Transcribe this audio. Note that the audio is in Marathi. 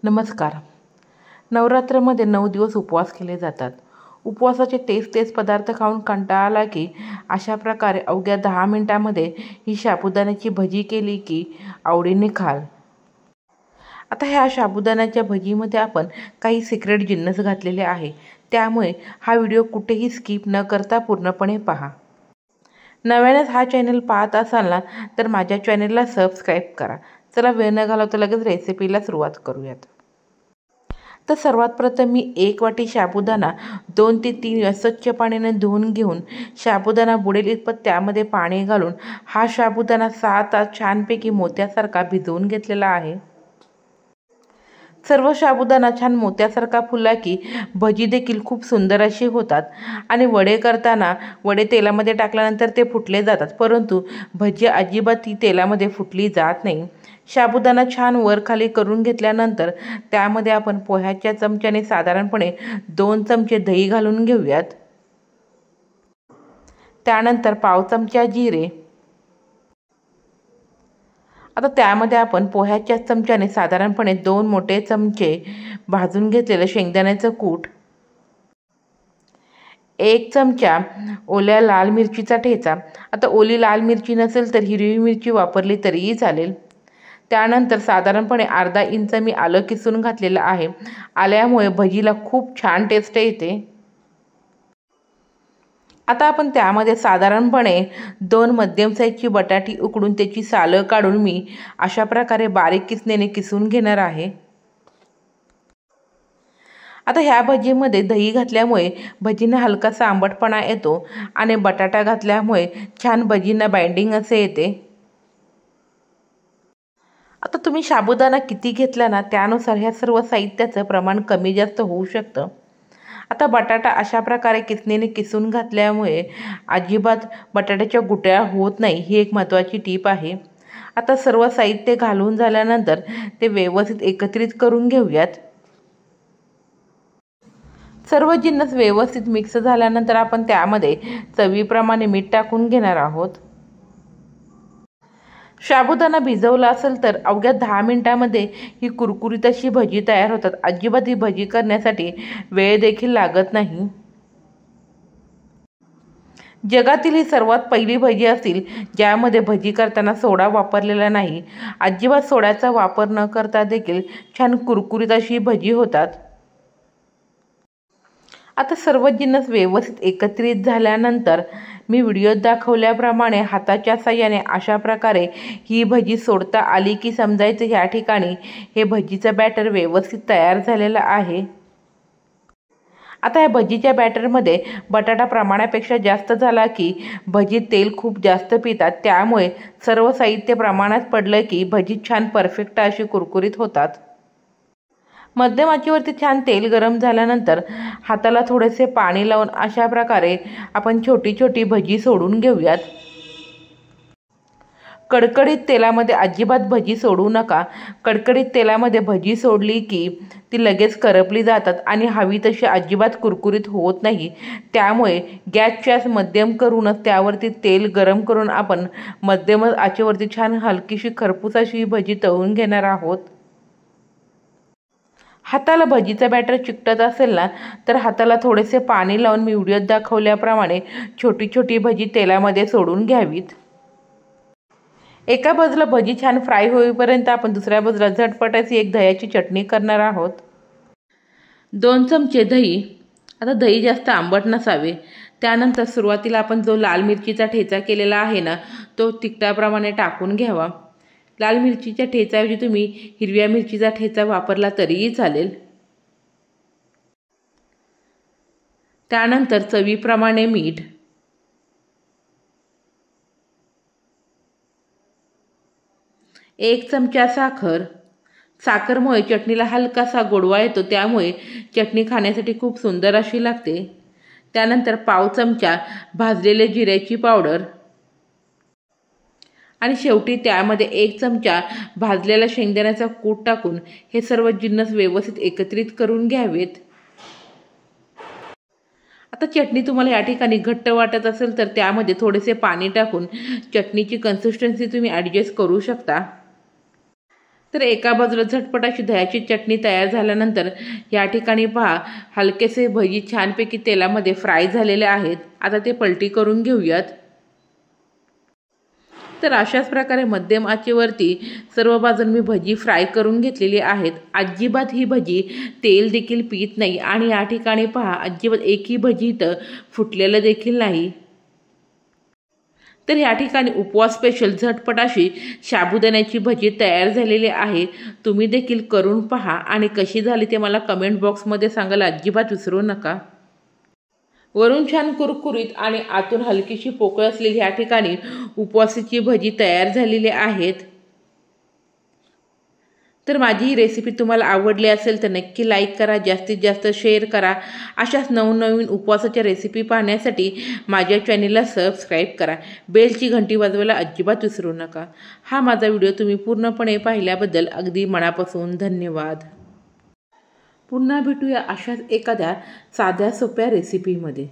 नमस्कार. नवरात्रामध्ये 9 दिवस उपवास केले जातात. उपवासाचे तेच पदार्थ खाऊन कंटाळा आला की अशा प्रकारे अवघ्या 10 मिनिटांमध्ये ही साबुदाण्याची भजी केली की आवडीने खाल. आता ह्या साबुदाण्याच्या भजीमध्ये आपण काही सिक्रेट जिन्नस घातलेले आहे, त्यामुळे हा व्हिडिओ कुठेही स्किप न करता पूर्णपणे पहा. नव्यानेच हा चॅनल पाहत असाल ना तर माझ्या चॅनलला सबस्क्राईब करा. चला वेळ न घालवता लगेच रेसिपीला सुरुवात करूयात. तर सर्वात प्रथम मी 1 वाटी साबुदाणा 2 ते 3 वेळा स्वच्छ पाण्याने धुवून घेऊन साबुदाणा बुडेल इतपत त्यामध्ये पाणी घालून हा साबुदाणा 6 तास छानपैकी मोत्यासारखा भिजवून घेतलेला आहे. सर्व साबुदाणा छान मोत्यासारखा फुलला की भजी देखील खूप सुंदर अशी होतात आणि वडे करताना वडे तेलामध्ये टाकल्यानंतर ते फुटले जातात, परंतु भजी अजिबात ती तेलामध्ये फुटली जात नाही. साबुदाणा छान वर खाली करून घेतल्यानंतर त्यामध्ये आपण पोह्याच्या चमच्याने साधारणपणे 2 चमचे दही घालून घेऊयात. त्यानंतर पाव चमचा जिरे. आता त्यामध्ये आपण पोह्याच्या चमच्याने साधारणपणे 2 मोठे चमचे भाजून घेतलेलं शेंगदाण्याचं कूट, 1 चमचा ओल्या लाल मिरचीचा ठेचा. आता ओली लाल मिरची नसेल तर हिरवी मिरची वापरली तरीही चालेल. त्यानंतर साधारणपणे अर्धा इंच मी आलं किसून घातलेलं आहे. आल्यामुळे भजीला खूप छान टेस्ट येते. आता आपण त्यामध्ये साधारणपणे 2 मध्यम साईजची बटाटी उकडून त्याची सालं काढून मी अशा प्रकारे बारीक किसणीने किसून घेणार आहे. आता ह्या भजीमध्ये दही घातल्यामुळे भजींना हलकासा आंबटपणा येतो आणि बटाटा घातल्यामुळे छान भजींना बाइंडिंग असे येते. आता तुम्ही साबुदाणा किती घेतला ना त्यानुसार ह्या सर्व साहित्याचं प्रमाण कमी जास्त होऊ शकतं. आता बटाटा अशा प्रकारे किसणीने किसून घातल्यामुळे अजिबात बटाट्याच्या गुठळ्या होत नाही, ही एक महत्त्वाची टीप आहे. आता सर्व साहित्य घालून झाल्यानंतर ते व्यवस्थित एकत्रित करून घेऊयात. सर्व जिन्नस व्यवस्थित मिक्स झाल्यानंतर आपण त्यामध्ये चवीप्रमाणे मीठ टाकून घेणार आहोत. साबुदाणा भिजवला असेल तर अवघ्या 10 मिनिटांमध्ये ही कुरकुरीत अशी भजी तयार होतात. अजिबात ही भजी करण्यासाठी वेळ देखील लागत नाही. जगातील ही सर्वात पहिली भजी असेल ज्यामध्ये भजी करताना सोडा वापरलेला नाही. अजिबात सोड्याचा वापर न करता देखील छान कुरकुरीत अशी भजी होतात. आता सर्व जिन्नस व्यवस्थित एकत्रित झाल्यानंतर मी व्हिडिओत दाखवल्याप्रमाणे हाताच्या साहाय्याने अशा प्रकारे ही भजी सोडता आली की समजायचं ह्या ठिकाणी हे भजीचं बॅटर व्यवस्थित तयार झालेलं आहे. आता ह्या भजीच्या बॅटरमध्ये बटाटा प्रमाणापेक्षा जास्त झाला की भजी तेल खूप जास्त पितात, त्यामुळे सर्व साहित्य प्रमाणात पडलं की भजी छान परफेक्ट अशी कुरकुरीत होतात. मध्यम आचेवरती छान तेल गरम झाल्यानंतर हाताला थोडेसे पाणी लावून अशा प्रकारे आपण छोटी छोटी भजी सोडून घेऊयात. कडकडीत तेलामध्ये अजिबात भजी सोडू नका. कडकडीत तेलामध्ये भजी सोडली की ती लगेच करपली जातात आणि हवी तशी अजिबात कुरकुरीत होत नाही. त्यामुळे गॅसची आच मध्यम करूनच त्यावरती तेल गरम करून आपण मध्यम आचेवरती छान हलकीशी खरपूस अशी भजी तळून घेणार आहोत. हाताला भजीचं बॅटर चिकटत असेल ना तर हाताला थोडेसे पाणी लावून मी व्हिडिओत दाखवल्याप्रमाणे छोटी छोटी भजी तेलामध्ये सोडून घ्यावीत. एका बाजूला भजी छान फ्राय होईपर्यंत आपण दुसऱ्या बाजूला झटपट अशी एक दह्याची चटणी करणार आहोत. 2 चमचे दही. आता दही जास्त आंबट नसावे. त्यानंतर सुरुवातीला आपण जो लाल मिरचीचा ठेचा केलेला आहे ना तो तिखटाप्रमाणे टाकून घ्यावा. लाल मिरचीच्या ठेच्याऐवजी तुम्ही हिरव्या मिरचीचा ठेचा वापरला तरीही चालेल. त्यानंतर चवीप्रमाणे मीठ, एक चमचा साखर. साखरमुळे चटणीला हलकासा गोडवा येतो, त्यामुळे चटणी खाण्यासाठी खूप सुंदर अशी लागते. त्यानंतर पाव चमचा भाजलेले जिऱ्याची पावडर आणि शेवटी त्यामध्ये 1 चमचा भाजलेला शेंगदाण्याचा कूट टाकून हे सर्व जिन्नस व्यवस्थित एकत्रित करून घ्यावेत. आता चटणी तुम्हाला या ठिकाणी घट्ट वाटत असेल तर त्यामध्ये थोडेसे पाणी टाकून चटणीची कन्सिस्टन्सी तुम्ही ॲडजस्ट करू शकता. तर एका बाजूला झटपट अशी दह्याची चटणी तयार झाल्यानंतर या ठिकाणी पहा हलकेसे भजी छानपैकी तेलामध्ये फ्राय झालेले आहेत. आता ते पलटी करून घेऊयात. तर अशाच प्रकारे मध्यम आचेवरती सर्व बाजूंनी मी भजी फ्राय करून घेतलेली आहेत. अजिबात ही भजी तेल देखील पीत नाही आणि या ठिकाणी पहा अजिबात एकही भजी इथं फुटलेलं देखील नाही. तर या ठिकाणी उपवास स्पेशल झटपट अशी साबुदाण्याची भजी तयार झालेली आहे. तुम्ही देखील करून पहा आणि कशी झाली ते मला कमेंट बॉक्समध्ये सांगायला अजिबात विसरू नका. वरून छान कुरकुरीत आणि आतून हलकीशी पोकळ असलेली या ठिकाणी उपवासाची भजी तयार झालेली आहेत. तर माझी ही रेसिपी तुम्हाला आवडली असेल तर नक्की लाईक करा, जास्तीत जास्त शेअर करा. अशाच नवनवीन उपवासाच्या रेसिपी पाहण्यासाठी माझ्या चॅनेलला सबस्क्राईब करा. बेलची घंटी वाजवायला अजिबात विसरू नका. हा माझा व्हिडिओ तुम्ही पूर्णपणे पाहिल्याबद्दल अगदी मनापासून धन्यवाद. पुन्हा भेटूया अशाच एखाद्या साध्या सोप्या रेसिपीमध्ये.